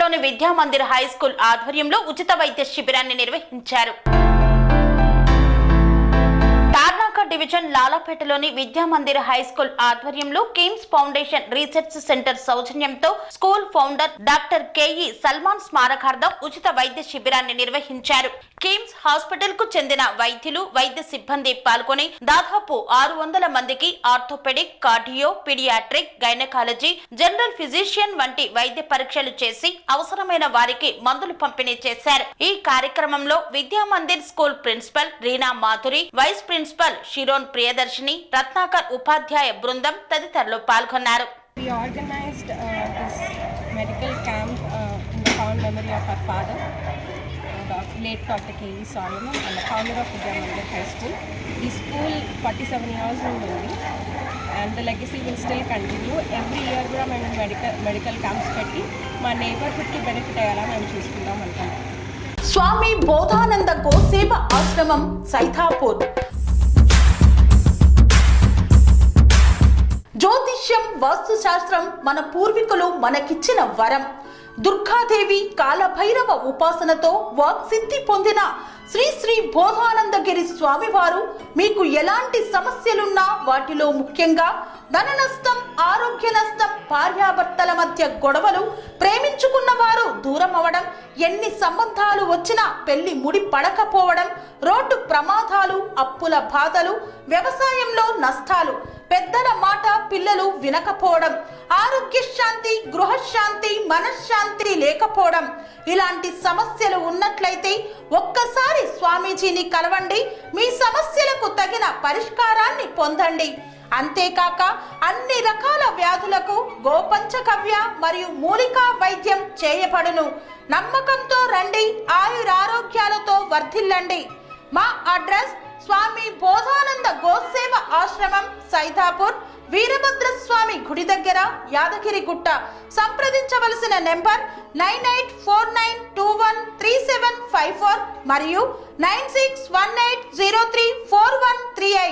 లాలాపేటలోని Vidyamandir high school ఆధ్వర్యంలో ఉచిత వైద్య శిబిరాన్ని నిర్వహించారు. డివిజన్ లాలాపేటలోని విద్యామందిర్ హై స్కూల్ ఆధ్వర్యంలో కిమ్స్ ఫౌండేషన్ రీసెర్చ్ సెంటర్ సౌజన్యంతో school founder doctor K E Salman స్మారకార్థం ఉచిత వైద్య శిబిరాన్ని నిర్వహించారు. కిమ్స్ హాస్పిటల్ కు చెందిన వైద్యులు, వైద్య సిబ్బంది పాల్గొని దాదాపు 600 మందికి orthopaedic, cardio, paediatric, gynaecology, general physician వంటి వైద్య పరీక్షలు చేసి అవసరమైన వారికి మందులు పంపిణీ చేశారు. ఈ కార్యక్రమంలో Vidyamandir school principal Reena Madhuri, vice principal Shiron Priyadarshini, Ratnakar ఉపాధ్యాయ బృందం తదితరులు పాల్గొన్నారు. We organized this medical camp in the fond memory of our father, late Dr. K.E. Solomon, and the founder of Vidyamandir High School. The school 47 years old and the legacy will still continue. Every year we have medical camps petti మా neighborhood ki benefit ayala మేము చూసుకుందాం అనుకుంటున్నాం. స్వామి బోధానంద గోసేవ ఆశ్రమం సైథాపూర్. జ్యోతిష్యం, వాస్తుశాస్త్రం మన పూర్వీకులు మనకిచ్చిన వరం. దుర్గాదేవి, కాలభైరవ ఉపాసనతో వాక్సిద్ధి పొందిన శ్రీ శ్రీ బోధానందగిరి స్వామివారు మీకు ఎలాంటి సమస్యలున్నా, వాటిలో ముఖ్యంగా ధన నష్టం, ఆరోగ్య నష్టం, భార్యాభర్తల మధ్య గొడవలు, ప్రేమించుకున్న వారు దూరం అవడం, ఎన్ని సంబంధాలు వచ్చినా పెళ్లి ముడి పడకపోవడం, రోడ్డు ప్రమాదాలు, అప్పుల బాధలు, వ్యవసాయంలో నష్టాలు, పెద్దల మాట పిల్లలు వినకపోవడం, ఆరోగ్య శాంతి, గృహశాంతి, మనశ్శాంతి లేకపోవడం, ఇలాంటి సమస్యలు ఉన్నట్లయితే ఒక్కసారి స్వామీజీని కలవండి. మీ సమస్యలకు తగిన పరిష్కారాన్ని పొందండి. అంతేకాక అన్ని రకాల వ్యాధులకు గోపంచగవ్య మరియు మూలికా వైద్యం చేయబడును. నమ్మకంతో రండి, ఆయురారోగ్యాలతో వర్ధిల్లండి. మా అడ్రస్ స్వామి బోధానంద గోసేవ ఆశ్రమం, సైథాపూర్, వీరభద్రస్వామి గుడి దగ్గర, యాదగిరిగుట్ట. సంప్రదించవలసిన నెంబర్ 9849213754 మరియు 9618034138.